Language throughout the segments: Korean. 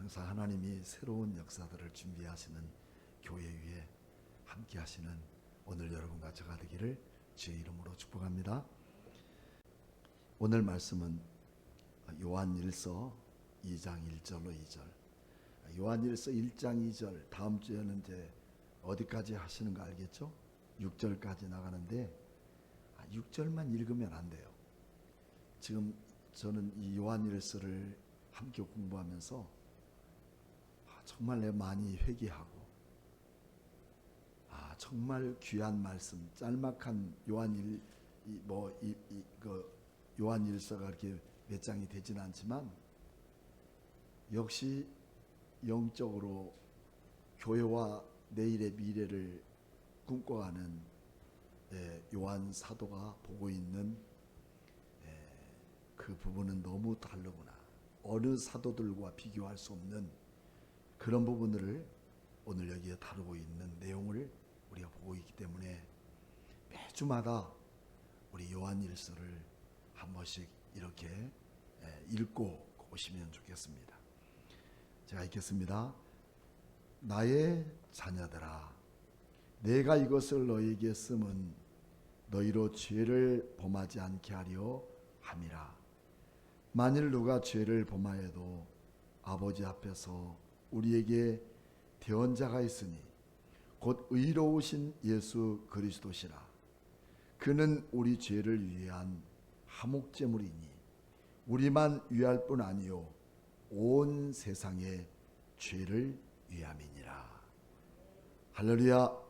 항상 하나님이 새로운 역사들을 준비하시는 교회 위에 함께 하시는 오늘 여러분과 저가 되기를 주의 이름으로 축복합니다. 오늘 말씀은 요한일서 2장 1절로 2절. 요한일서 1장 2절, 다음 주에는 이제 어디까지 하시는 거 알겠죠? 6절까지 나가는데 6절만 읽으면 안 돼요. 지금 저는 이 요한일서를 함께 공부하면서 정말 내가 많이 회개하고 정말 귀한 말씀, 짤막한 요한일서가 그렇게 몇 장이 되지는 않지만 역시 영적으로 교회와 내일의 미래를 꿈꿔가는 요한 사도가 보고 있는 그 부분은 너무 다르구나. 어느 사도들과 비교할 수 없는 그런 부분들을 오늘 여기에 다루고 있는 내용을 우리가 보고 있기 때문에 매주마다 우리 요한일서를 한 번씩 이렇게 읽고 오시면 좋겠습니다. 제가 읽겠습니다. 나의 자녀들아, 내가 이것을 너희에게 쓰면 너희로 죄를 범하지 않게 하려 함이라. 만일 누가 죄를 범하여도 아버지 앞에서 우리에게 대언자가 있으니 곧 의로우신 예수 그리스도시라. 그는 우리 죄를 위한 화목제물이니 우리만 위할 뿐 아니요 온 세상의 죄를 위함이니라. 할렐루야.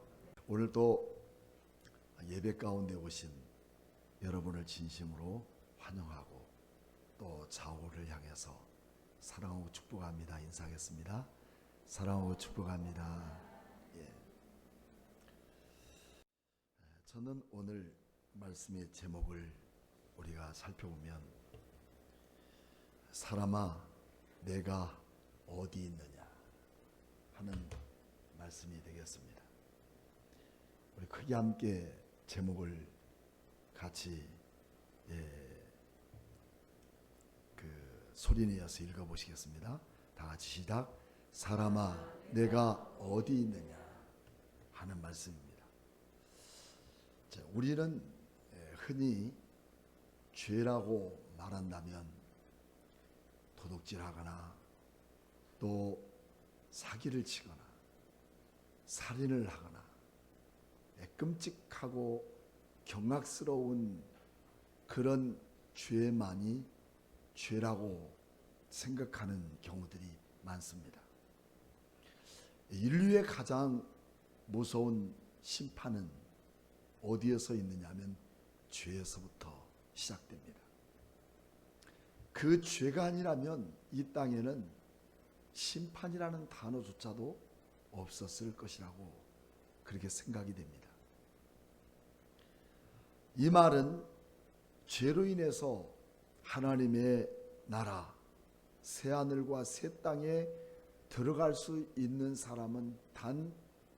오늘 또 예배 가운데 오신 여러분을 진심으로 환영하고 또 좌우를 향해서 사랑하고 축복합니다. 인사하겠습니다. 사랑하고 축복합니다. 저는 오늘 말씀의 제목을 우리가 살펴보면 사람아 내가 어디 있느냐 하는 말씀이 되겠습니다. 우리 크게 함께 제목을 같이 소리내어서 읽어보시겠습니다. 다 같이 시작. 사람아 내가 어디 있느냐 하는 말씀입니다. 자, 우리는 흔히 죄라고 말한다면 도둑질하거나 또 사기를 치거나 살인을 하거나 끔찍하고 경악스러운 그런 죄만이 죄라고 생각하는 경우들이 많습니다. 인류의 가장 무서운 심판은 어디에서 있느냐 하면 죄에서부터 시작됩니다. 그 죄가 아니라면 이 땅에는 심판이라는 단어조차도 없었을 것이라고 그렇게 생각이 됩니다. 이 말은 죄로 인해서 하나님의 나라 새하늘과 새 땅에 들어갈 수 있는 사람은 단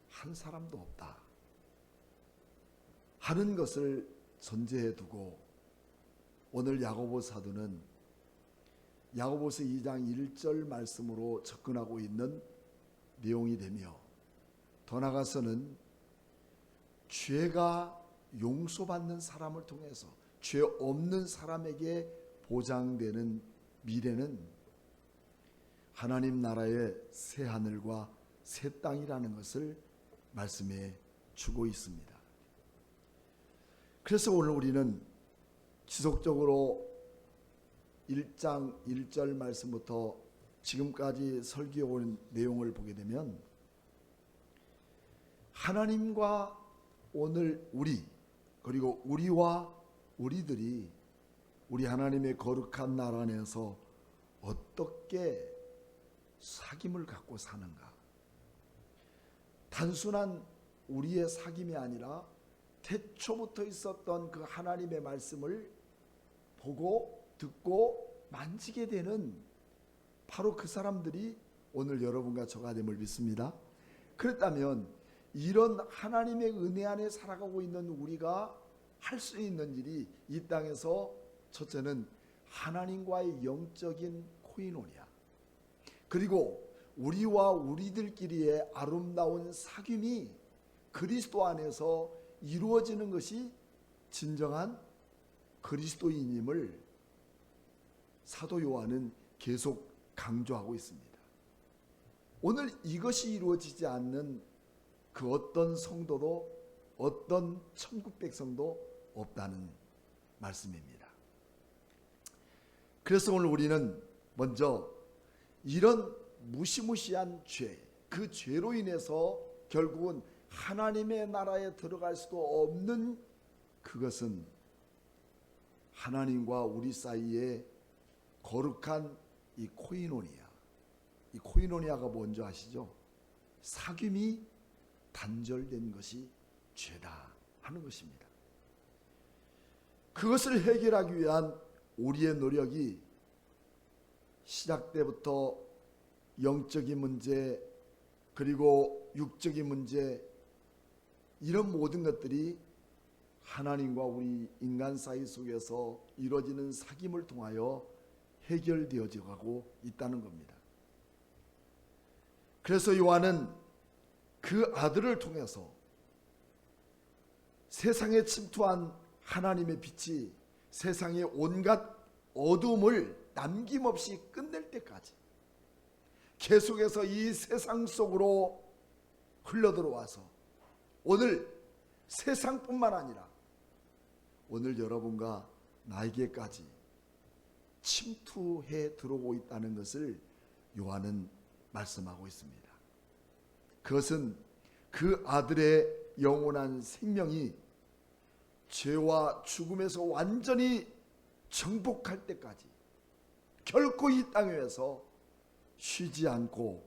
한 사람도 없다 하는 것을 전제해 두고 오늘 야고보 사도는 야고보서 2장 1절 말씀으로 접근하고 있는 내용이 되며 더 나아가서는 죄가 용서받는 사람을 통해서 죄 없는 사람에게 보장되는 미래는 하나님 나라의 새 하늘과 새 땅이라는 것을 말씀해 주고 있습니다. 그래서 오늘 우리는 지속적으로 1장 1절 말씀부터 지금까지 설교해 온 내용을 보게 되면 하나님과 오늘 우리 그리고 우리와 우리들이 우리 하나님의 거룩한 나라 안에서 어떻게 사귐을 갖고 사는가. 단순한 우리의 사귐이 아니라 태초부터 있었던 그 하나님의 말씀을 보고 듣고 만지게 되는 바로 그 사람들이 오늘 여러분과 저가 됨을 믿습니다. 그렇다면 이런 하나님의 은혜 안에 살아가고 있는 우리가 할 수 있는 일이 이 땅에서 첫째는 하나님과의 영적인 코이노니아, 그리고 우리와 우리들끼리의 아름다운 사귐이 그리스도 안에서 이루어지는 것이 진정한 그리스도인임을 사도 요한은 계속 강조하고 있습니다. 오늘 이것이 이루어지지 않는 그 어떤 성도도 어떤 천국 백성도 없다는 말씀입니다. 그래서 오늘 우리는 먼저 이런 무시무시한 죄, 그 죄로 인해서 결국은 하나님의 나라에 들어갈 수도 없는 그것은 하나님과 우리 사이에 거룩한 이 코이노니아, 이 코이노니아가 뭔지 아시죠? 사귐이 단절된 것이 죄다 하는 것입니다. 그것을 해결하기 위한 우리의 노력이 시작 때부터 영적인 문제 그리고 육적인 문제 이런 모든 것들이 하나님과 우리 인간 사이 속에서 이루어지는 사귐을 통하여 해결되어져 가고 있다는 겁니다. 그래서 요한은 그 아들을 통해서 세상에 침투한 하나님의 빛이 세상의 온갖 어둠을 남김없이 끝낼 때까지 계속해서 이 세상 속으로 흘러들어와서 오늘 세상뿐만 아니라 오늘 여러분과 나에게까지 침투해 들어오고 있다는 것을 요한은 말씀하고 있습니다. 그것은 그 아들의 영원한 생명이 죄와 죽음에서 완전히 정복할 때까지 결코 이 땅 위에서 쉬지 않고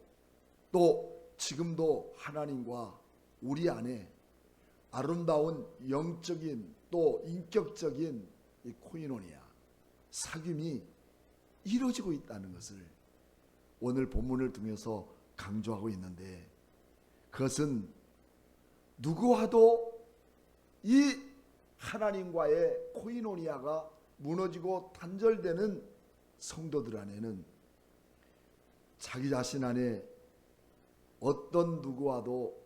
또 지금도 하나님과 우리 안에 아름다운 영적인 또 인격적인 이 코이노니아 사귐이 이루어지고 있다는 것을 오늘 본문을 통해서 강조하고 있는데 그것은 누구와도 이 하나님과의 코이노니아가 무너지고 단절되는 성도들 안에는 자기 자신 안에 어떤 누구와도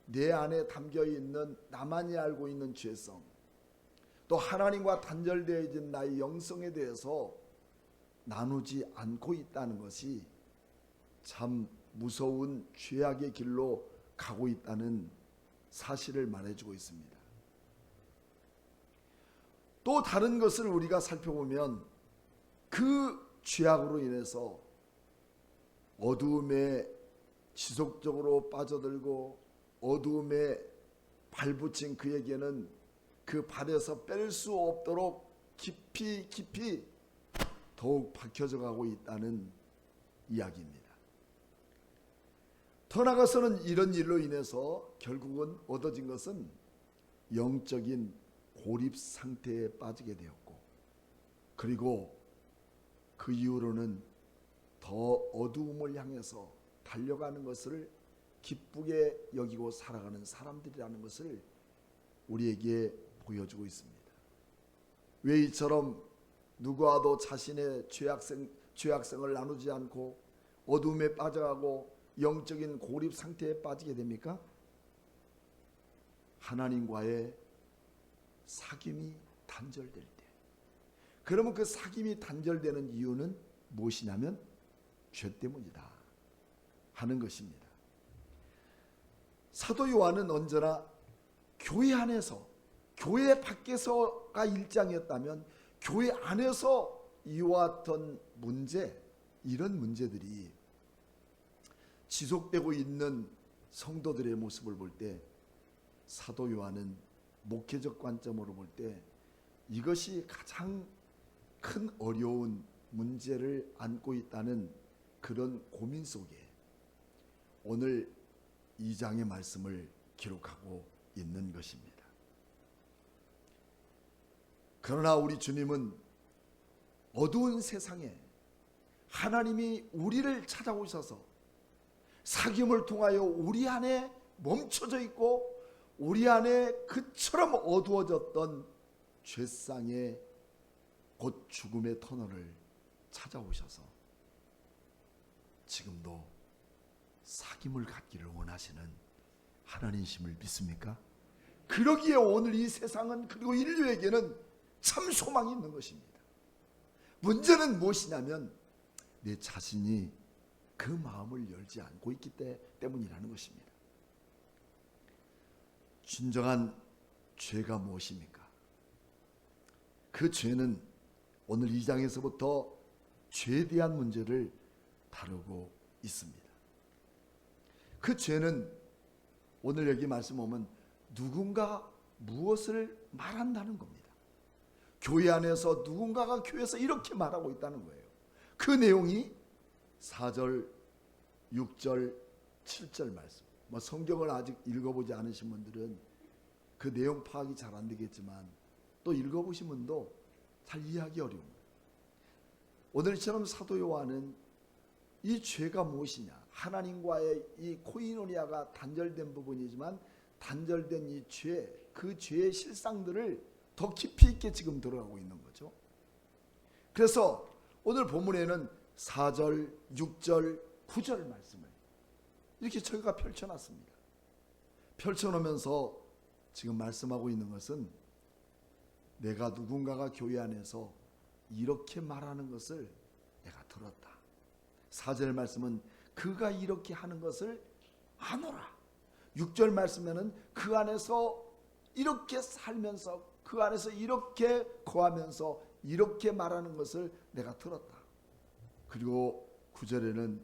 내 안에 담겨있는 나만이 알고 있는 죄성 또 하나님과 단절되어진 나의 영성에 대해서 나누지 않고 있다는 것이 참 무서운 죄악의 길로 가고 있다는 사실을 말해주고 있습니다. 또 다른 것을 우리가 살펴보면 그 죄악으로 인해서 어두움에 지속적으로 빠져들고 어두움에 발붙인 그에게는 그 발에서 뺄 수 없도록 깊이 더욱 박혀져 가고 있다는 이야기입니다. 더 나아가서는 이런 일로 인해서 결국은 얻어진 것은 영적인 고립 상태에 빠지게 되었고 그리고 그 이후로는 더 어두움을 향해서 달려가는 것을 기쁘게 여기고 살아가는 사람들이라는 것을 우리에게 보여주고 있습니다. 왜 이처럼 누구와도 자신의 죄악성을 나누지 않고 어둠에 빠져가고 영적인 고립 상태에 빠지게 됩니까? 하나님과의 사귐이 단절될 때. 그러면 그 사귐이 단절되는 이유는 무엇이냐면 죄 때문이다 하는 것입니다. 사도 요한은 언제나 교회 안에서 교회 밖에서가 일장이었다면 교회 안에서 이와 같은 문제 이런 문제들이 지속되고 있는 성도들의 모습을 볼 때 사도 요한은 목회적 관점으로 볼 때 이것이 가장 큰 어려운 문제를 안고 있다는 그런 고민 속에 오늘 2장의 말씀을 기록하고 있는 것입니다. 그러나 우리 주님은 어두운 세상에 하나님이 우리를 찾아오셔서 사귐을 통하여 우리 안에 멈춰져 있고 우리 안에 그처럼 어두워졌던 죄상의 곧 죽음의 터널을 찾아오셔서 지금도 사귐을 갖기를 원하시는 하나님이심을 믿습니까? 그러기에 오늘 이 세상은, 그리고 인류에게는 참 소망이 있는 것입니다. 문제는 무엇이냐면 내 자신이 그 마음을 열지 않고 있기 때문이라는 것입니다. 진정한 죄가 무엇입니까? 그 죄는 오늘 2장에서부터 죄에 대한 문제를 다루고 있습니다. 그 죄는 오늘 여기 말씀 보면 누군가 무엇을 말한다는 겁니다. 교회 안에서 누군가가 교회에서 이렇게 말하고 있다는 거예요. 그 내용이 4절, 6절, 7절 말씀. 성경을 아직 읽어보지 않으신 분들은 그 내용 파악이 잘 안 되겠지만 또 읽어보신 분도 잘 이해하기 어려웁니다. 오늘처럼 사도 요한은 이 죄가 무엇이냐, 하나님과의 이 코이노니아가 단절된 부분이지만 단절된 이 죄, 그 죄의 실상들을 더 깊이 있게 지금 들어가고 있는 거죠. 그래서 오늘 본문에는 4절, 6절, 9절 말씀을 이렇게 저희가 펼쳐놨습니다. 펼쳐놓으면서 지금 말씀하고 있는 것은 내가 누군가가 교회 안에서 이렇게 말하는 것을 내가 들었다. 4절 말씀은 그가 이렇게 하는 것을 아노라. 6절 말씀에는 그 안에서 이렇게 살면서, 그 안에서 이렇게 거하면서 이렇게 말하는 것을 내가 들었다. 그리고 9절에는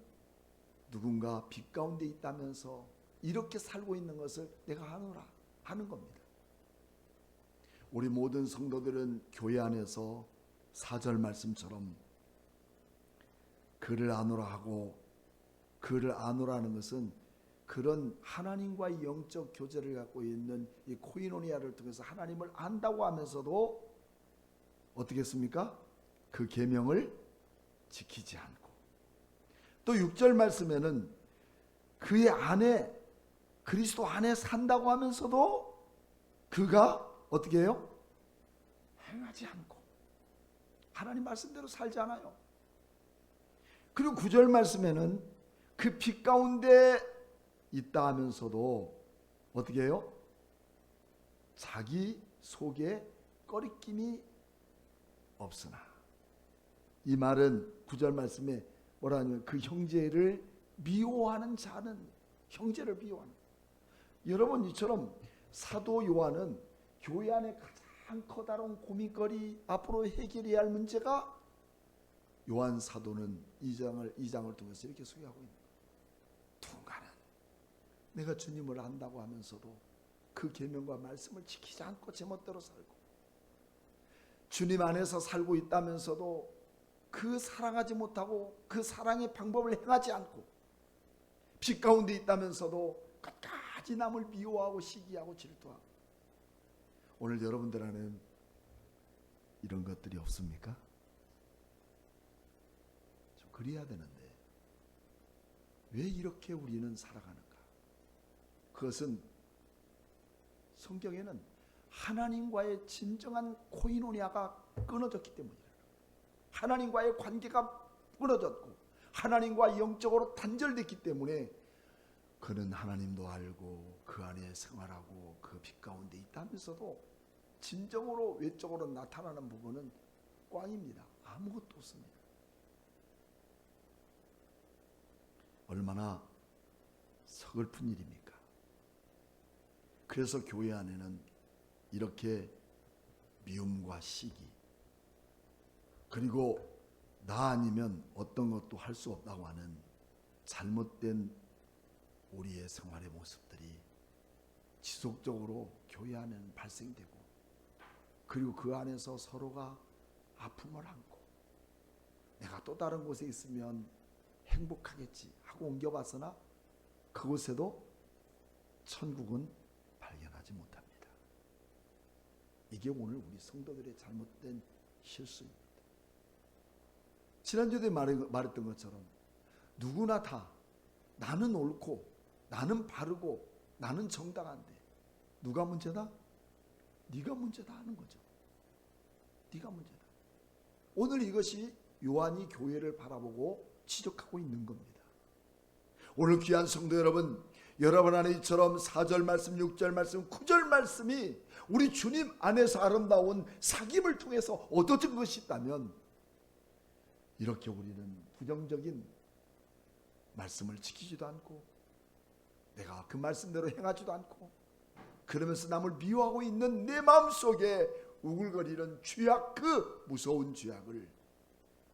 누군가 빛 가운데 있다면서 이렇게 살고 있는 것을 내가 아노라 하는 겁니다. 우리 모든 성도들은 교회 안에서 4절 말씀처럼 그를 아노라 하고, 그를 아노라는 것은 그런 하나님과의 영적 교제를 갖고 있는 이 코이노니아를 통해서 하나님을 안다고 하면서도 어떻게 했습니까? 그 계명을 지키지 않고, 또 6절 말씀에는 그의 안에, 그리스도 안에 산다고 하면서도 그가 어떻게 해요? 행하지 않고 하나님 말씀대로 살지 않아요. 그리고 9절 말씀에는 그 빛 가운데 있다 하면서도 어떻게 해요? 자기 속에 꺼리낌이 없으나. 이 말은 9절 말씀에 뭐라 하냐면 그 형제를 미워하는 자는, 형제를 미워하는. 여러분, 이처럼 사도 요한은 교회 안에 가장 커다란 고민거리, 앞으로 해결해야 할 문제가 요한 사도는 2장을 통해서 이렇게 소개하고 있는 거예요. 누군가는 내가 주님을 안다고 하면서도 그 계명과 말씀을 지키지 않고 제멋대로 살고, 주님 안에서 살고 있다면서도 그 사랑하지 못하고 그 사랑의 방법을 행하지 않고, 빛 가운데 있다면서도 끝까지 남을 미워하고 시기하고 질투하고. 오늘 여러분들 안에는 이런 것들이 없습니까? 좀 그래야 되는데 왜 이렇게 우리는 살아가는가? 그것은 성경에는 하나님과의 진정한 코이노니아가 끊어졌기 때문이에요. 하나님과의 관계가 끊어졌고 하나님과 영적으로 단절됐기 때문에 그는 하나님도 알고 그 안에 생활하고 그 빛 가운데 있다면서도 진정으로 외적으로 나타나는 부분은 꽝입니다. 아무것도 없습니다. 얼마나 서글픈 일입니까? 그래서 교회 안에는 이렇게 미움과 시기, 그리고 나 아니면 어떤 것도 할 수 없다고 하는 잘못된 우리의 생활의 모습들이 지속적으로 교회 안에는 발생되고, 그리고 그 안에서 서로가 아픔을 안고 내가 또 다른 곳에 있으면 행복하겠지 하고 옮겨봤으나 그곳에도 천국은 발견하지 못합니다. 이게 오늘 우리 성도들의 잘못된 실수입니다. 지난주에 말했던 것처럼 누구나 다 나는 옳고 나는 바르고 나는 정당한데 누가 문제다? 네가 문제다 하는 거죠. 네가 문제다. 오늘 이것이 요한이 교회를 바라보고 지적하고 있는 겁니다. 오늘 귀한 성도 여러분, 여러분 안에 이처럼 4절 말씀, 6절 말씀, 9절 말씀이 우리 주님 안에서 아름다운 사귐을 통해서 얻어진 것이 있다면, 이렇게 우리는 부정적인 말씀을 지키지도 않고 내가 그 말씀대로 행하지도 않고 그러면서 남을 미워하고 있는 내 마음속에 우글거리는 죄악, 그 무서운 죄악을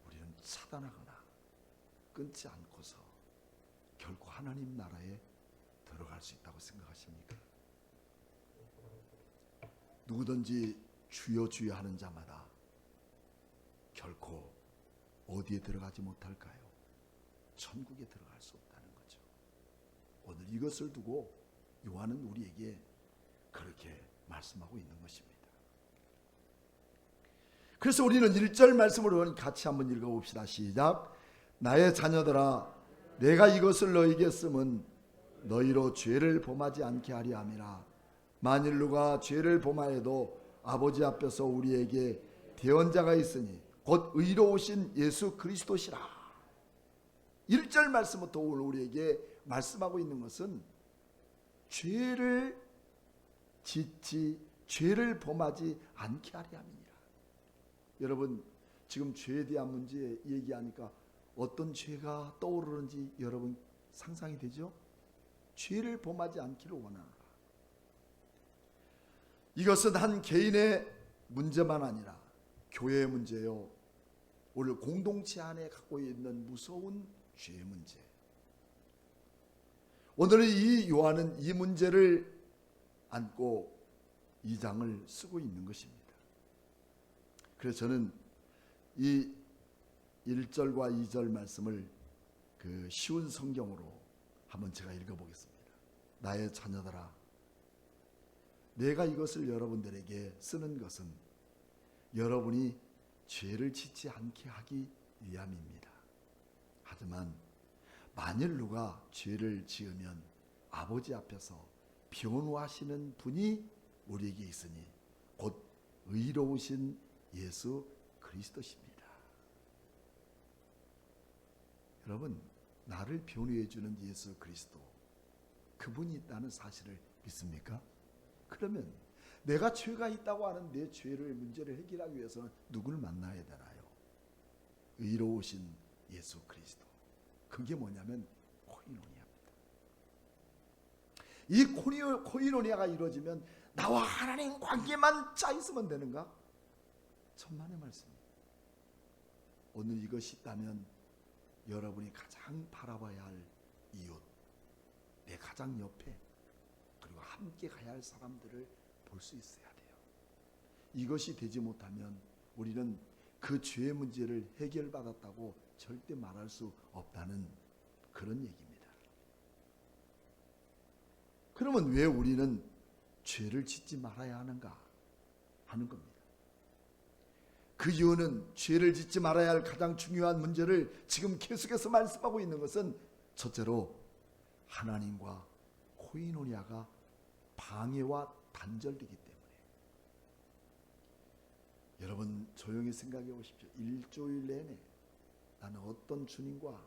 우리는 차단하거나 끊지 않고서 결코 하나님 나라에 들어갈 수 있다고 생각하십니까? 누구든지 주여 주여 하는 자마다 결코 어디에 들어가지 못할까요? 천국에 들어갈 수 없다는 거죠. 오늘 이것을 두고 요한은 우리에게 그렇게 말씀하고 있는 것입니다. 그래서 우리는 1절 말씀으로 같이 한번 읽어봅시다. 시작. 나의 자녀들아, 내가 이것을 너희에게 쓰면 너희로 죄를 범하지 않게 하려 함이라. 만일 누가 죄를 범하여도 아버지 앞에서 우리에게 대언자가 있으니 곧 의로우신 예수 그리스도시라. 1절 말씀부터 오늘 우리에게 말씀하고 있는 것은 죄를 짓지, 죄를 범하지 않게 하려 함이니라. 여러분, 지금 죄에 대한 문제 얘기하니까 어떤 죄가 떠오르는지 여러분 상상이 되죠? 죄를 범하지 않기를 원하노라. 이것은 한 개인의 문제만 아니라 교회의 문제요, 오늘 공동체 안에 갖고 있는 무서운 죄의 문제. 오늘 이 요한은 이 문제를 안고 이 장을 쓰고 있는 것입니다. 그래서 저는 이 1절과 2절 말씀을 그 쉬운 성경으로 한번 제가 읽어보겠습니다. 나의 자녀들아, 내가 이것을 여러분들에게 쓰는 것은 여러분이 죄를 짓지 않게 하기 위함입니다. 하지만 만일 누가 죄를 지으면 아버지 앞에서 변호하시는 분이 우리에게 있으니 곧 의로우신 예수 그리스도십니다. 여러분, 나를 변호해 주는 예수 그리스도, 그분이 있다는 사실을 믿습니까? 그러면 내가 죄가 있다고 하는 내 죄를, 문제를 해결하기 위해서는 누구를 만나야 되나요? 의로우신 예수 그리스도. 그게 뭐냐면 코이노니아입니다. 이 코이노니아가 이루어지면 나와 하나님 관계만 짜 있으면 되는가? 천만의 말씀입니다. 오늘 이것이 있다면 여러분이 가장 바라봐야 할 이웃, 내 가장 옆에, 그리고 함께 가야 할 사람들을 볼 수 있어야 돼요. 이것이 되지 못하면 우리는 그 죄의 문제를 해결받았다고 절대 말할 수 없다는 그런 얘기입니다. 그러면 왜 우리는 죄를 짓지 말아야 하는가 하는 겁니다. 그 이유는 죄를 짓지 말아야 할 가장 중요한 문제를 지금 계속해서 말씀하고 있는 것은 첫째로 하나님과 코이노니아가 방해와 단절되기 때문에. 여러분 조용히 생각해 보십시오. 일주일 내내 나는 어떤 주님과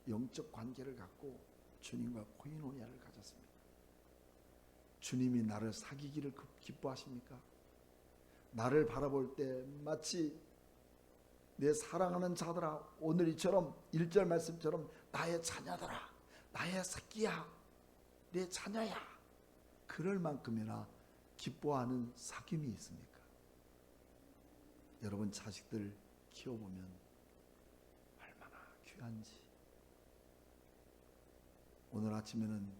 영적 관계를 갖고 주님과 코이노니아를 가졌습니다. 주님이 나를 사귀기를 기뻐하십니까? 나를 바라볼 때 마치 내 사랑하는 자들아, 오늘 이처럼 1절 말씀처럼 나의 자녀들아, 나의 새끼야, 내 자녀야, 그럴 만큼이나 기뻐하는 사귐이 있습니까? 여러분 자식들 키워보면 얼마나 귀한지. 오늘 아침에는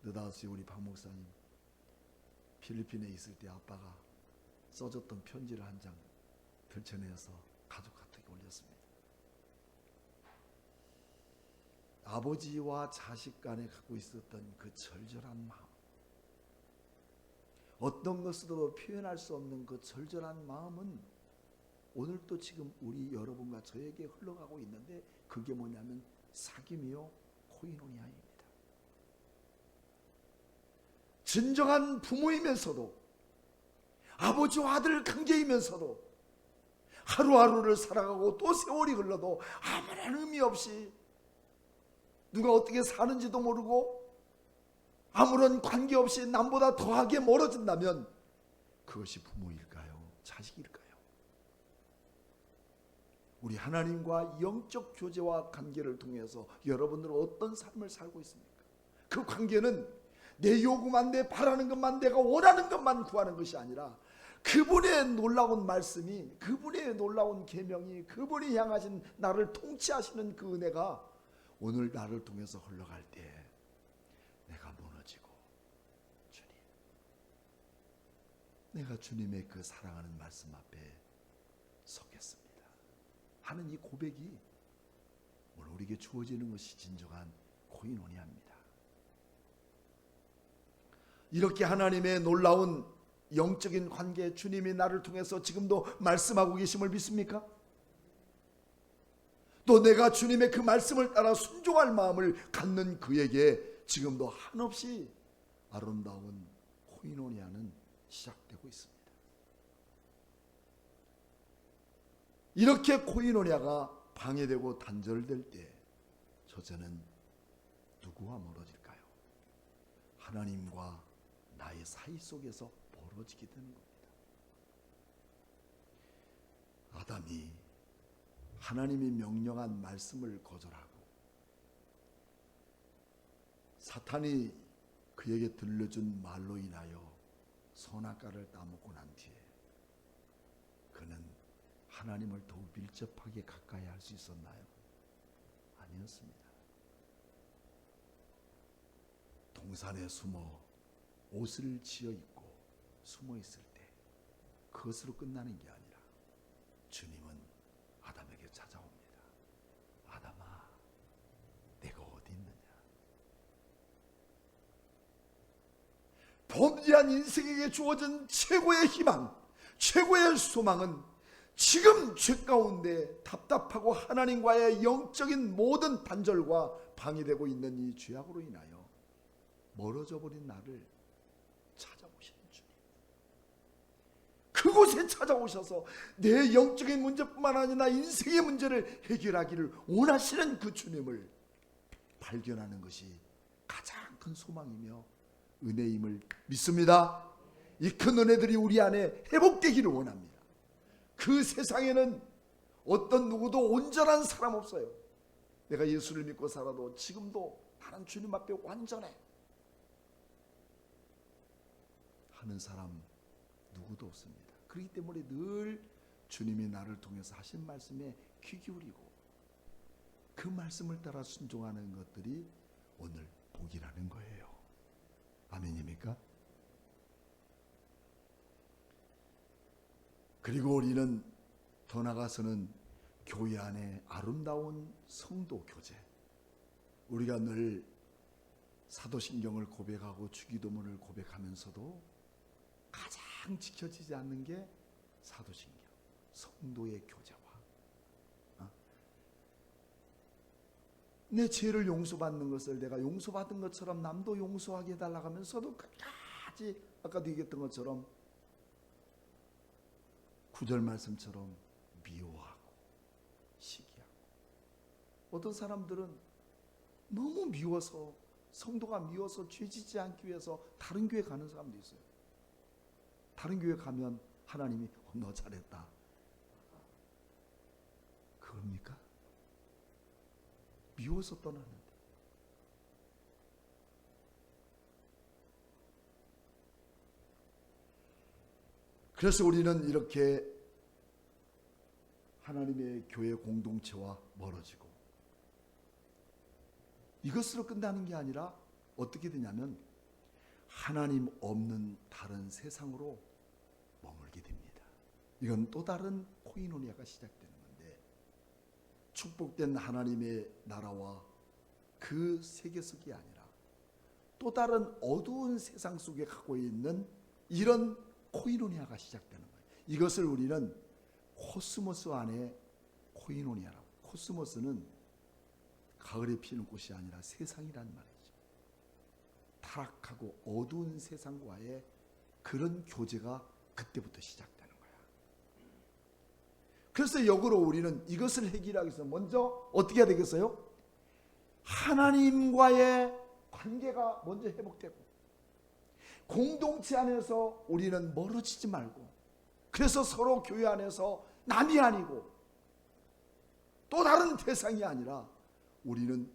느닷없이 우리 박 목사님 필리핀에 있을 때 아빠가 써줬던 편지를 한 장 들춰내서 가족 카톡에 올렸습니다. 아버지와 자식 간에 갖고 있었던 그 절절한 마음, 어떤 것으로도 표현할 수 없는 그 절절한 마음은 오늘도 지금 우리 여러분과 저에게 흘러가고 있는데, 그게 뭐냐면 사귐이요 코이노니아입니다. 진정한 부모이면서도 아버지와 아들 관계이면서도 하루하루를 살아가고 또 세월이 흘러도 아무런 의미 없이 누가 어떻게 사는지도 모르고 아무런 관계없이 남보다 더하게 멀어진다면 그것이 부모일까요? 자식일까요? 우리 하나님과 영적 교제와 관계를 통해서 여러분들은 어떤 삶을 살고 있습니까? 그 관계는 내 요구만, 내 바라는 것만, 내가 원하는 것만 구하는 것이 아니라 그분의 놀라운 말씀이, 그분의 놀라운 계명이, 그분이 향하신 나를 통치하시는 그 은혜가 오늘 나를 통해서 흘러갈 때 내가 무너지고, 주님, 내가 주님의 그 사랑하는 말씀 앞에 서겠습니다 하는 이 고백이 오늘 우리에게 주어지는 것이 진정한 코이노니아입니다. 이렇게 하나님의 놀라운 영적인 관계, 주님이 나를 통해서 지금도 말씀하고 계심을 믿습니까? 또 내가 주님의 그 말씀을 따라 순종할 마음을 갖는 그에게 지금도 한없이 아름다운 코이노니아는 시작되고 있습니다. 이렇게 코이노니아가 방해되고 단절될 때 저자는 누구와 멀어질까요? 하나님과 나의 사이 속에서 벌어지게 되는 겁니다. 아담이 하나님이 명령한 말씀을 거절하고 사탄이 그에게 들려준 말로 인하여 선악과를 따먹고 난 뒤에 그는 하나님을 더욱 밀접하게 가까이 할 수 있었나요? 아니었습니다. 동산에 숨어 옷을 지어 입고 숨어 있을 때 그것으로 끝나는 게 아니라 주님은 아담에게 찾아옵니다. 아담아, 내가 어디 있느냐? 범죄한 인생에게 주어진 최고의 희망, 최고의 소망은 지금 죄 가운데 답답하고 하나님과의 영적인 모든 단절과 방해되고 있는 이 죄악으로 인하여 멀어져 버린 나를 찾아오시는 주님, 그곳에 찾아오셔서 내 영적인 문제뿐만 아니라 인생의 문제를 해결하기를 원하시는 그 주님을 발견하는 것이 가장 큰 소망이며 은혜임을 믿습니다. 이 큰 은혜들이 우리 안에 회복되기를 원합니다. 그 세상에는 어떤 누구도 온전한 사람 없어요. 내가 예수를 믿고 살아도 지금도 나는 주님 앞에 완전해 하는 사람 누구도 없습니다. 그렇기 때문에 늘 주님이 나를 통해서 하신 말씀에 귀 기울이고 그 말씀을 따라 순종하는 것들이 오늘 복이라는 거예요. 아멘입니까? 그리고 우리는 더 나아가서는 교회 안에 아름다운 성도 교제, 우리가 늘 사도신경을 고백하고 주기도문을 고백하면서도 가장 지켜지지 않는 게 사도신경, 성도의 교제와 내 죄를 용서받는 것을 내가 용서받은 것처럼 남도 용서하게 해달라고 하면서도 끝까지 아까도 얘기했던 것처럼 9절 말씀처럼 미워하고 시기하고, 어떤 사람들은 너무 미워서, 성도가 미워서 죄짓지 않기 위해서 다른 교회 가는 사람도 있어요. 다른 교회 가면 하나님이 너 잘했다 그럽니까? 미워서 떠나는데. 그래서 우리는 이렇게 하나님의 교회 공동체와 멀어지고, 이것으로 끝나는 게 아니라 어떻게 되냐면 하나님 없는 다른 세상으로 머물게 됩니다. 이건 또 다른 코이노니아가 시작되는 건데, 축복된 하나님의 나라와 그 세계 속이 아니라 또 다른 어두운 세상 속에 갖고 있는 이런 코이노니아가 시작되는 거예요. 이것을 우리는 코스모스 안에 코이노니아라고. 코스모스는 가을에 피는 꽃이 아니라 세상이란 말이죠. 타락하고 어두운 세상과의 그런 교제가 그때부터 시작되는 거야. 그래서 역으로 우리는 이것을 해결하기 위해서 먼저 어떻게 해야 되겠어요? 하나님과의 관계가 먼저 회복되고 공동체 안에서 우리는 멀어지지 말고, 그래서 서로 교회 안에서 남이 아니고 또 다른 대상이 아니라 우리는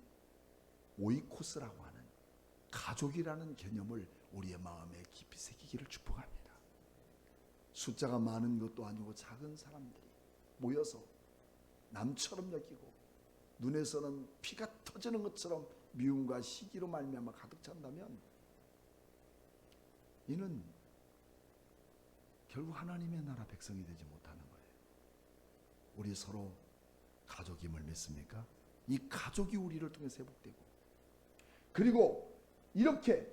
오이코스라고 하는 가족이라는 개념을 우리의 마음에 깊이 새기기를 축복합니다. 숫자가 많은 것도 아니고 작은 사람들이 모여서 남처럼 여기고 눈에서는 피가 터지는 것처럼 미움과 시기로 말미암아 가득 찬다면 이는 결국 하나님의 나라 백성이 되지 못하는 거예요. 우리 서로 가족임을 믿습니까? 이 가족이 우리를 통해서 회복되고, 그리고 이렇게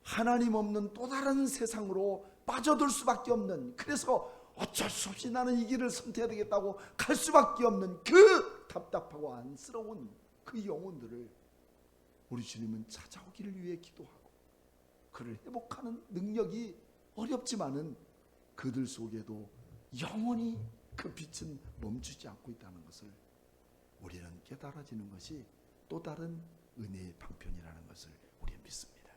하나님 없는 또 다른 세상으로 빠져들 수밖에 없는, 그래서 어쩔 수 없이 나는 이 길을 선택해야 되겠다고 갈 수밖에 없는 그 답답하고 안쓰러운 그 영혼들을 우리 주님은 찾아오기를 위해 기도하고, 그를 회복하는 능력이 어렵지만은 그들 속에도 영원히 그 빛은 멈추지 않고 있다는 것을 우리는 깨달아지는 것이 또 다른 은혜의 방편이라는 것을 우리는 믿습니다.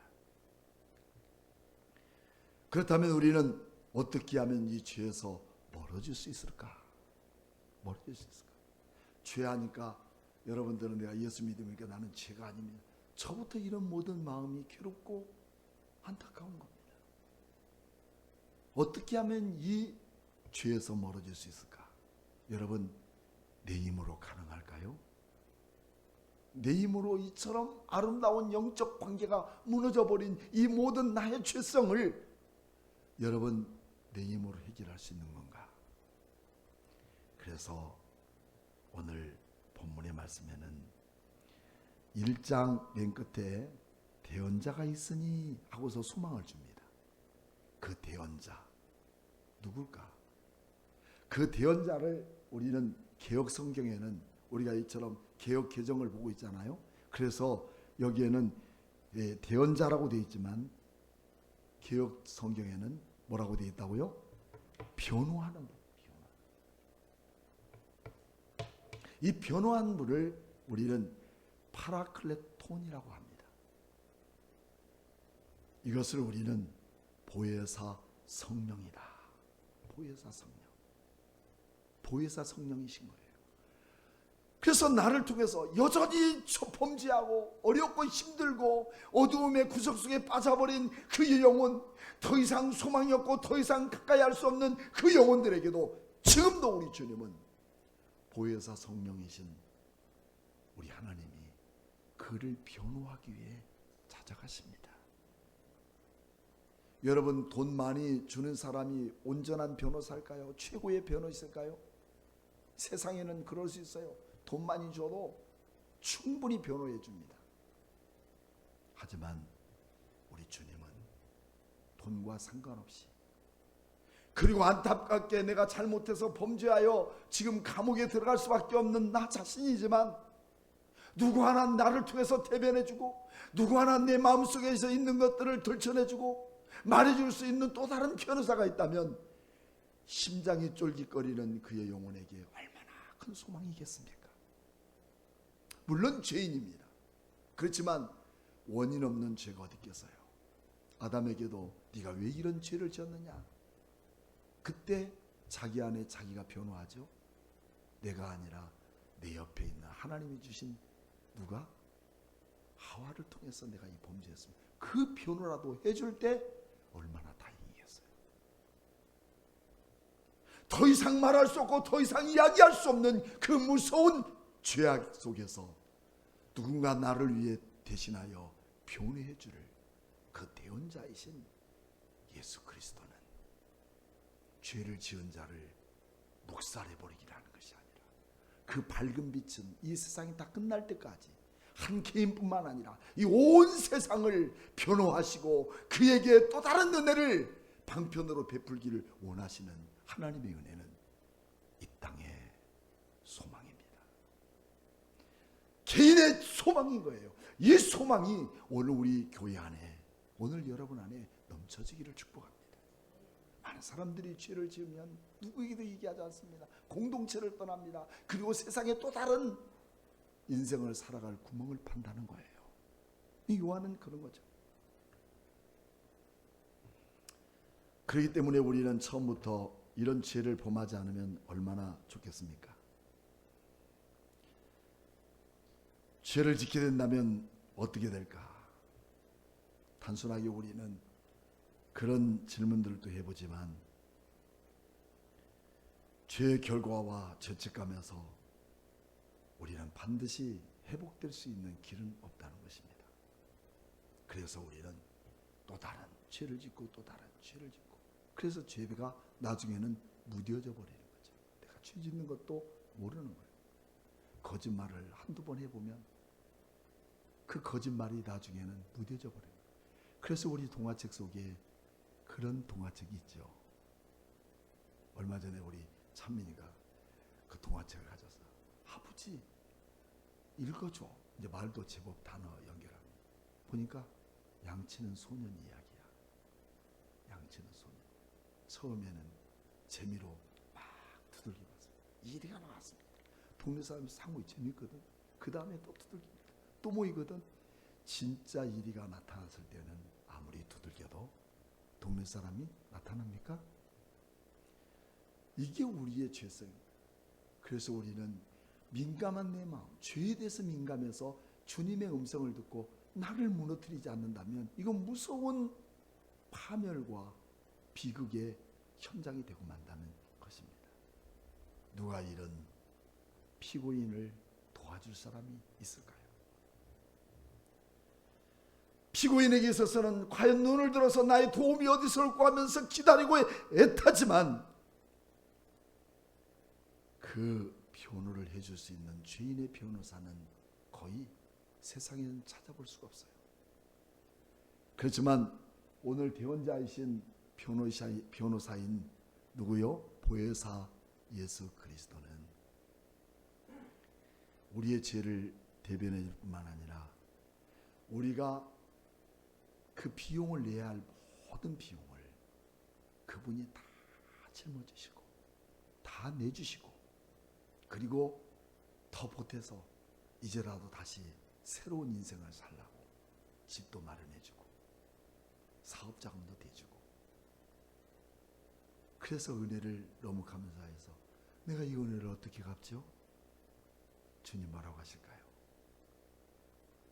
그렇다면 우리는 어떻게 하면 이 죄에서 멀어질 수 있을까? 멀어질 수 있을까? 죄하니까 여러분들은 내가 예수 믿으니까 나는 죄가 아닙니다. 저부터 이런 모든 마음이 괴롭고 안타까운 겁니다. 어떻게 하면 이 죄에서 멀어질 수 있을까? 여러분, 내 힘으로 가능할까요? 내 힘으로 이처럼 아름다운 영적 관계가 무너져버린 이 모든 나의 죄성을 여러분 내 힘으로 해결할 수 있는 건가? 그래서 오늘 본문의 말씀에는 1장 맨 끝에 대언자가 있으니 하고서 소망을 줍니다. 그 대언자 누굴까? 그 대언자를 우리는 개혁 성경에는 우리가 이처럼 개혁 개정을 보고 있잖아요. 그래서 여기에는 대언자라고 되어 있지만 개혁 성경에는 뭐라고 되어 있다고요? 변호하는 분. 이 변호한 분을 우리는 파라클레톤이라고 합니다. 이것을 우리는 보혜사 성령이다. 보혜사 성령. 보혜사 성령이신 거예요. 그래서 나를 통해서 여전히 범죄하고 어렵고 힘들고 어두움의 구석 속에 빠져버린 그 영혼, 더 이상 소망이 없고 더 이상 가까이 할 수 없는 그 영혼들에게도 지금도 우리 주님은 보혜사 성령이신 우리 하나님이 그를 변호하기 위해 찾아가십니다. 여러분, 돈 많이 주는 사람이 온전한 변호사일까요? 최고의 변호사일까요? 세상에는 그럴 수 있어요. 돈 많이 줘도 충분히 변호해 줍니다. 하지만 우리 주님은 돈과 상관없이, 그리고 안타깝게 내가 잘못해서 범죄하여 지금 감옥에 들어갈 수밖에 없는 나 자신이지만 누구 하나 나를 통해서 대변해주고 누구 하나 내 마음속에서 있는 것들을 들춰내주고 말해줄 수 있는 또 다른 변호사가 있다면 심장이 쫄깃거리는 그의 영혼에게 얼마나 큰 소망이겠습니까? 물론 죄인입니다. 그렇지만 원인 없는 죄가 어디 있겠어요? 아담에게도 네가 왜 이런 죄를 지었느냐? 그때 자기 안에 자기가 변호하죠. 내가 아니라 내 옆에 있는 하나님이 주신 누가? 하와를 통해서 내가 이 범죄했습니다. 그 변호라도 해줄 때 얼마나 다행이겠어요. 더 이상 말할 수 없고 더 이상 이야기할 수 없는 그 무서운 죄악 속에서 누군가 나를 위해 대신하여 변호해 줄 그 대언자이신 예수 그리스도는 죄를 지은 자를 묵살해버리기라는 것이 아니라 그 밝은 빛은 이 세상이 다 끝날 때까지 한 개인뿐만 아니라 이 온 세상을 변호하시고 그에게 또 다른 은혜를 방편으로 베풀기를 원하시는 하나님의 은혜는 이 땅의 소망입니다. 개인의 소망인 거예요. 이 소망이 오늘 우리 교회 안에, 오늘 여러분 안에 넘쳐지기를 축복합니다. 많은 사람들이 죄를 지으면 누구에게도 얘기하지 않습니다. 공동체를 떠납니다. 그리고 세상에 또 다른 인생을 살아갈 구멍을 판다는 거예요. 이 요한은 그런 거죠. 그렇기 때문에 우리는 처음부터 이런 죄를 범하지 않으면 얼마나 좋겠습니까? 죄를 짓게 된다면 어떻게 될까? 단순하게 우리는 그런 질문들도 해보지만 죄의 결과와 죄책감에서 우리는 반드시 회복될 수 있는 길은 없다는 것입니다. 그래서 우리는 또 다른 죄를 짓고 또 다른 죄를 짓고, 그래서 죄가 나중에는 무뎌져 버리는 거죠. 내가 죄 짓는 것도 모르는 거예요. 거짓말을 한두 번 해보면 그 거짓말이 나중에는 무뎌져 버려요. 그래서 우리 동화책 속에 그런 동화책이 있죠. 얼마 전에 우리 찬민이가 그 동화책을 가져서 아버지 읽어줘. 이제 말도 제법 단어 연결하고 보니까 양치는 소년 이야기야. 양치는 소년. 처음에는 재미로 막 두들겨봤어요. 이리가 나왔습니다. 동네 사람이 상호이 재밌거든. 그 다음에 또 두들깁니다. 또 모이거든. 진짜 이리가 나타났을 때는 아무리 두들겨도 동네 사람이 나타납니까? 이게 우리의 죄성입니다. 그래서 우리는 민감한 내 마음, 죄에 대해서 민감해서 주님의 음성을 듣고 나를 무너뜨리지 않는다면 이건 무서운 파멸과 비극의 현장이 되고 만다는 것입니다. 누가 이런 피고인을 도와줄 사람이 있을까요? 피고인에게 있어서는 과연 눈을 들어서 나의 도움이 어디서 올까 하면서 기다리고 애타지만 그 변호를 해줄 수 있는 죄인의 변호사는 거의 세상에는 찾아볼 수가 없어요. 그렇지만 오늘 대원자이신 변호사인 누구요? 보혜사 예수 그리스도는 우리의 죄를 대변해 줄 뿐만 아니라 우리가 그 비용을 내야 할 모든 비용을 그분이 다 짊어지시고 다 내주시고, 그리고 더 보태서 이제라도 다시 새로운 인생을 살라고 집도 마련해주고 사업자금도 대주고, 그래서 은혜를 너무 감사해서 내가 이 은혜를 어떻게 갚죠? 주님 뭐라고 하실까요?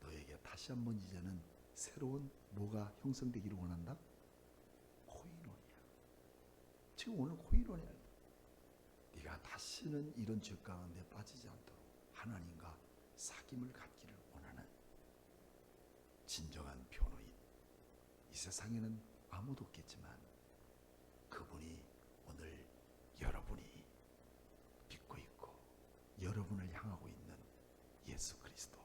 너에게 다시 한번 이제는 새로운 뭐가 형성되기를 원한다? 코인원이야. 지금 오늘 코인원이야. 네가 다시는 이런 죄 가운데 빠지지 않도록 하나님과 사귐을 갖기를 원하는 진정한 변호인. 이 세상에는 아무도 없겠지만 그분이 오늘 여러분이 믿고 있고 여러분을 향하고 있는 예수 그리스도,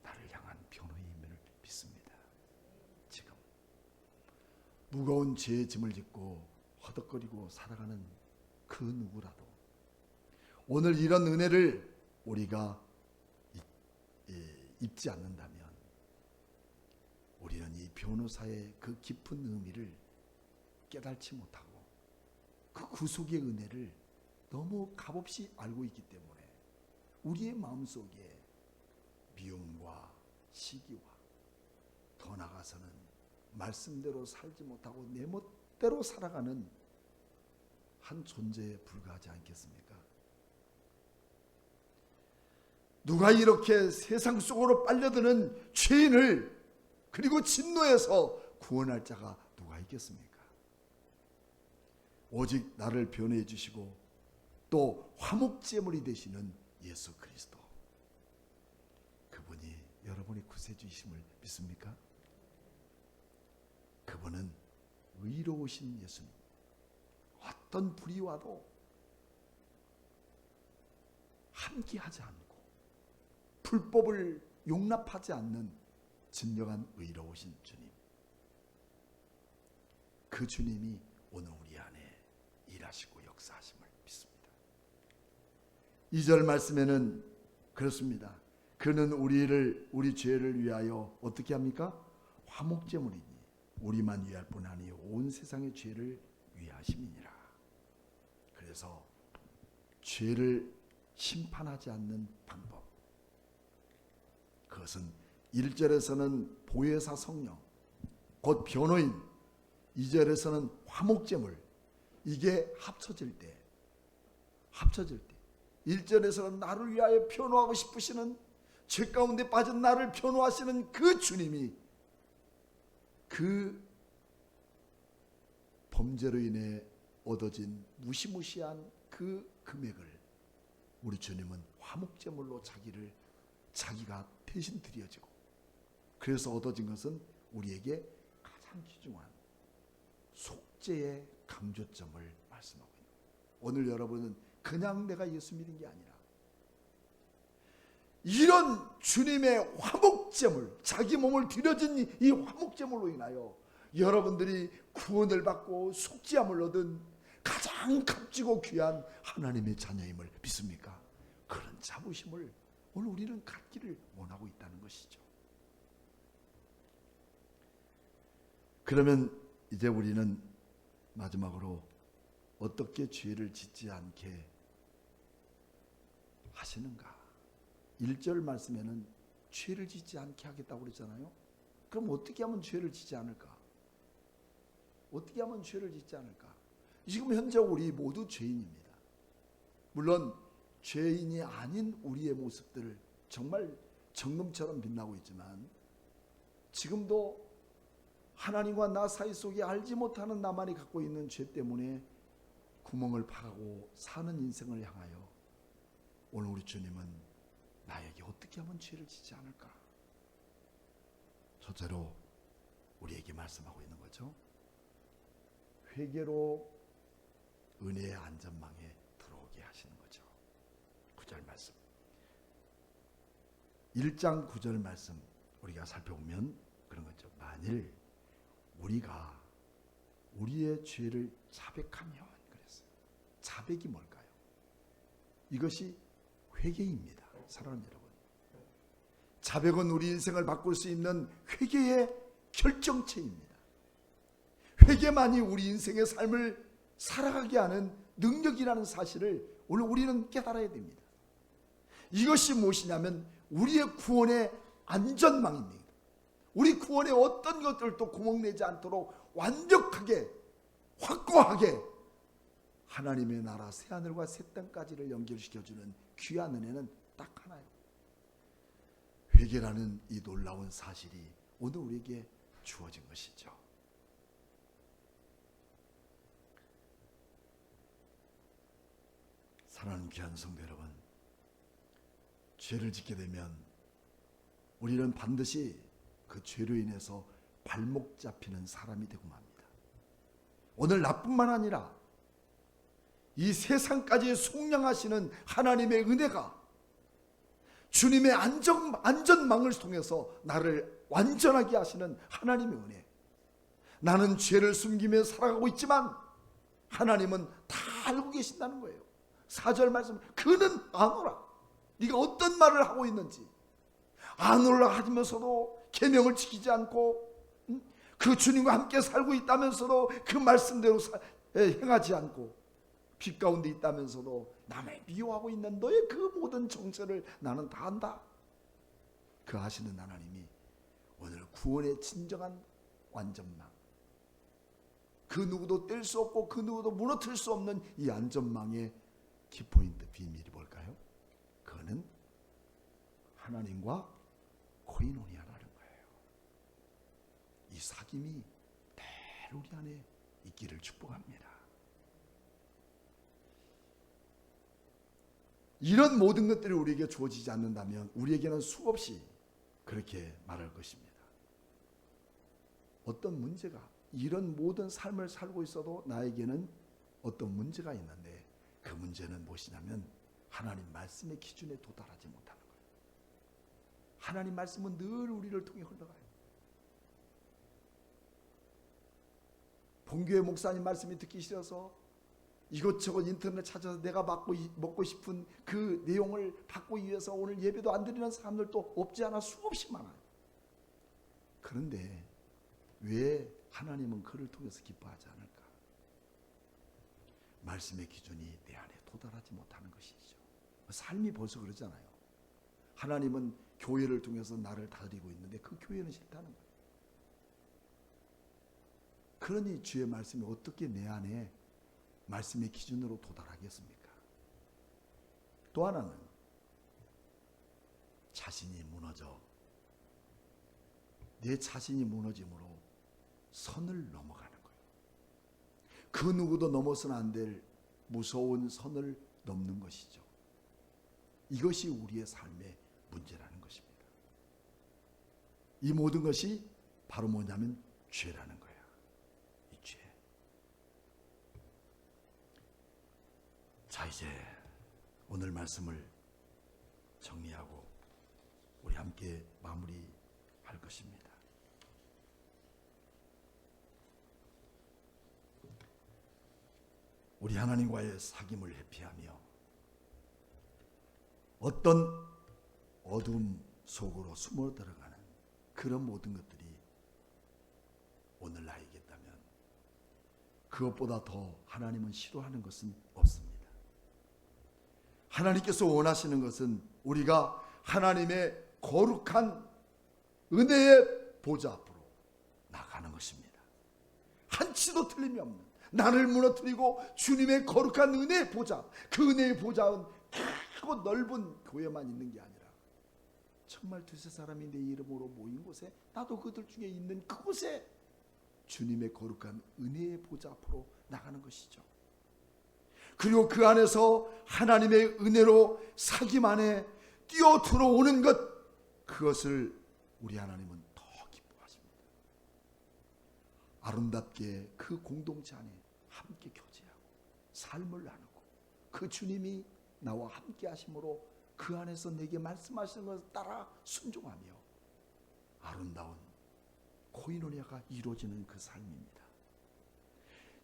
나를 향한 변호인임을 믿습니다. 지금 무거운 죄의 짐을 짓고 허덕거리고 살아가는 그 누구라도 오늘 이런 은혜를 우리가 입지 않는다면 우리는 이 변호사의 그 깊은 의미를 깨달지 못하고 그 구속의 은혜를 너무 값없이 알고 있기 때문에 우리의 마음속에 미움과 시기와 더 나아가서는 말씀대로 살지 못하고 내 멋대로 살아가는 한 존재에 불과하지 않겠습니까? 누가 이렇게 세상 속으로 빨려드는 죄인을 그리고 진노에서 구원할 자가 누가 있겠습니까? 오직 나를 변호해 주시고 또 화목제물이 되시는 예수 그리스도, 그분이 여러분의 구세주이심을 믿습니까? 그분은 의로우신 예수님, 어떤 불이 와도 함께하지 않고 불법을 용납하지 않는 진정한 의로우신 주님, 그 주님이 오늘 우리 안에 일하시고 역사하심을 믿습니다. 2절 말씀에는 그렇습니다. 그는 우리 죄를 위하여 어떻게 합니까? 화목제물이니 우리만 위할 뿐 아니요 온 세상의 죄를 위하심이니라. 그래서 죄를 심판하지 않는 방법. 그것은 1절에서는 보혜사 성령, 곧 변호인, 2절에서는 화목제물, 이게 합쳐질 때 1절에서는 나를 위하여 변호하고 싶으시는, 죄 가운데 빠진 나를 변호하시는 그 주님이 그 범죄로 인해 얻어진 무시무시한 그 금액을 우리 주님은 화목제물로 자기가 대신 드려지고, 그래서 얻어진 것은 우리에게 가장 귀중한 속죄의 강조점을 말씀하고 있는 거예요. 오늘 여러분은 그냥 내가 예수 믿은 게 아니라 이런 주님의 화목제물, 자기 몸을 드려진 이 화목제물로 인하여 여러분들이 구원을 받고 속죄함을 얻은 가장 값지고 귀한 하나님의 자녀임을 믿습니까? 그런 자부심을 오늘 우리는 갖기를 원하고 있다는 것이죠. 그러면 이제 우리는 마지막으로 어떻게 죄를 짓지 않게 하시는가? 1절 말씀에는 죄를 짓지 않게 하겠다고 그랬잖아요. 그럼 어떻게 하면 죄를 짓지 않을까? 어떻게 하면 죄를 짓지 않을까? 지금 현재 우리 모두 죄인입니다. 물론 죄인이 아닌 우리의 모습들 정말 정금처럼 빛나고 있지만, 지금도 하나님과 나 사이 속에 알지 못하는 나만이 갖고 있는 죄 때문에 구멍을 파고 사는 인생을 향하여 오늘 우리 주님은 나에게 어떻게 하면 죄를 짓지 않을까? 첫째로 우리에게 말씀하고 있는 거죠. 회개로 은혜의 안전망에 들어오게 하시는 거죠. 9절 말씀, 1장 9절 말씀 우리가 살펴보면 그런 거죠. 만일 우리가 우리의 죄를 자백하면, 그랬어요. 자백이 뭘까요? 이것이 회개입니다. 사랑하는 여러분, 자백은 우리 인생을 바꿀 수 있는 회개의 결정체입니다. 회개만이 우리 인생의 삶을 살아가게 하는 능력이라는 사실을 오늘 우리는 깨달아야 됩니다. 이것이 무엇이냐면 우리의 구원의 안전망입니다. 우리 구원의 어떤 것들도 구멍내지 않도록 완벽하게 확고하게 하나님의 나라 새하늘과 새 땅까지를 연결시켜주는 귀한 은혜는 딱 하나예요. 회개라는 이 놀라운 사실이 오늘 우리에게 주어진 것이죠. 사랑하는 귀한 성도 여러분, 죄를 짓게 되면 우리는 반드시 그 죄로 인해서 발목 잡히는 사람이 되고 맙니다. 오늘 나뿐만 아니라 이 세상까지 속량하시는 하나님의 은혜가, 주님의 안전망을 통해서 나를 완전하게 하시는 하나님의 은혜. 나는 죄를 숨기며 살아가고 있지만 하나님은 다 알고 계신다는 거예요. 4절 말씀, 그는 아노라. 네가 어떤 말을 하고 있는지 아노라 하면서도 계명을 지키지 않고 그 주님과 함께 살고 있다면서도 그 말씀대로 행하지 않고 빛 가운데 있다면서도 남을 미워하고 있는 너의 그 모든 정체를 나는 다 안다. 그 아시는 하나님이 오늘 구원의 진정한 완전망, 그 누구도 뗄 수 없고 그 누구도 무너뜨릴 수 없는 이 안전망의 키포인트 비밀이 뭘까요? 그거는 하나님과 코이노니아라는 거예요. 이 사귐이 늘 우리 안에 있기를 축복합니다. 이런 모든 것들이 우리에게 주어지지 않는다면 우리에게는 수없이 그렇게 말할 것입니다. 어떤 문제가, 이런 모든 삶을 살고 있어도 나에게는 어떤 문제가 있는데 그 문제는 무엇이냐면 하나님 말씀의 기준에 도달하지 못하는 거예요. 하나님 말씀은 늘 우리를 통해 흘러가요. 본교회 목사님 말씀이 듣기 싫어서 이것저것 인터넷 찾아서 내가 먹고 싶은 그 내용을 받기 위해서 오늘 예배도 안 드리는 사람들도 없지 않아 수없이 많아요. 그런데 왜 하나님은 그를 통해서 기뻐하지 않을까? 말씀의 기준이 내 안에 도달하지 못하는 것이죠. 삶이 벌써 그러잖아요. 하나님은 교회를 통해서 나를 다스리고 있는데 그 교회는 싫다는 거예요. 그러니 주의 말씀이 어떻게 내 안에 말씀의 기준으로 도달하겠습니까? 또 하나는 자신이 무너져, 내 자신이 무너짐으로 선을 넘어가는 거예요. 그 누구도 넘어서는 안 될 무서운 선을 넘는 것이죠. 이것이 우리의 삶의 문제라는 것입니다. 이 모든 것이 바로 뭐냐면 죄라는 거야. 이 죄. 자, 이제 오늘 말씀을 정리하고 우리 함께 마무리할 것입니다. 우리 하나님과의 사귐을 회피하며 어떤 어둠 속으로 숨어 들어가는 그런 모든 것들이 오늘 나에게있다면 그것보다 더 하나님은 싫어하는 것은 없습니다. 하나님께서 원하시는 것은 우리가 하나님의 거룩한 은혜의 보좌 앞으로 나가는 것입니다. 한치도 틀림이 없는, 나를 무너뜨리고 주님의 거룩한 은혜의 보좌, 그 은혜의 보좌는 크고 넓은 교회만 있는 게 아니라 정말 두세 사람이 내 이름으로 모인 곳에, 나도 그들 중에 있는 그곳에 주님의 거룩한 은혜의 보좌 앞으로 나가는 것이죠. 그리고 그 안에서 하나님의 은혜로 사귐 안에 뛰어 들어오는 것, 그것을 우리 하나님은 더 기뻐하십니다. 아름답게 그 공동체 안에 함께 교제하고 삶을 나누고 그 주님이 나와 함께 하심으로 그 안에서 내게 말씀하시는 것을 따라 순종하며 아름다운 코이노니아가 이루어지는 그 삶입니다.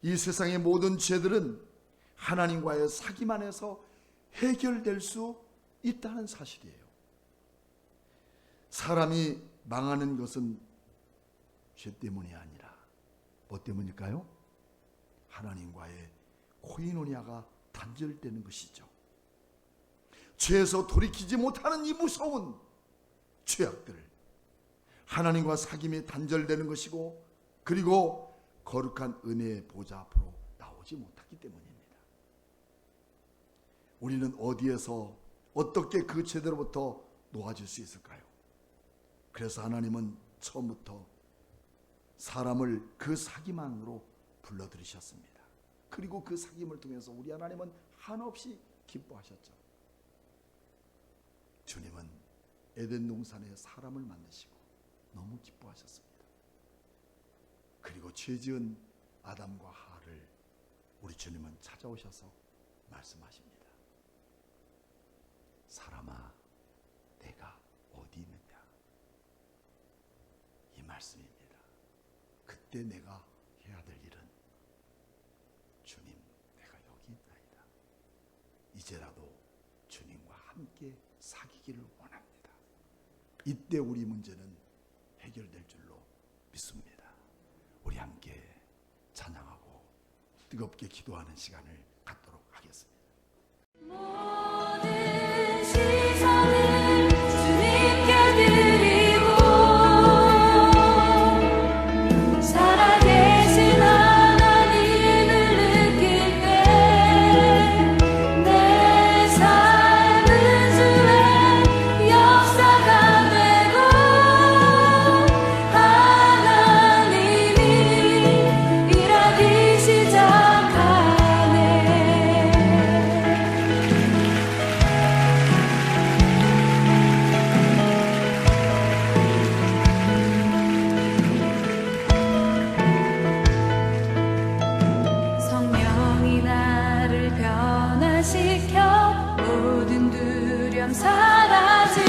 이 세상의 모든 죄들은 하나님과의 사귐 안에서 해결될 수 있다는 사실이에요. 사람이 망하는 것은 죄 때문이 아니라 뭐 때문일까요? 하나님과의 코이노니아가 단절되는 것이죠. 죄에서 돌이키지 못하는 이 무서운 죄악들, 하나님과 사귐이 단절되는 것이고, 그리고 거룩한 은혜의 보좌 앞으로 나오지 못하기 때문입니다. 우리는 어디에서 어떻게 그 죄대로부터 놓아질 수 있을까요? 그래서 하나님은 처음부터 사람을 그 사귐 안으로 불러들이셨습니다. 그리고 그 사귐을 통해서 우리 하나님은 한없이 기뻐하셨죠. 주님은 에덴 동산에 사람을 만드시고 너무 기뻐하셨습니다. 그리고 죄지은 아담과 하와를 우리 주님은 찾아오셔서 말씀하십니다. 사람아, 내가 어디 있느냐? 이 말씀입니다. 그때 내가 해야 될 일은, 주님, 내가 여기 있나이다. 이제라도 주님과 함께 사귀기를 원합니다. 이때 우리 문제는 해결될 줄로 믿습니다. 우리 함께 찬양하고 뜨겁게 기도하는 시간을 갖도록 하겠습니다. 모든 시선을 주님께 드리고 살아계신 하나님을 느낄 때 내 삶은 주의 역사가 되고 하나님이 일하기 시작하네. 성령이 나를 변화시켜 모든 두려움 사라지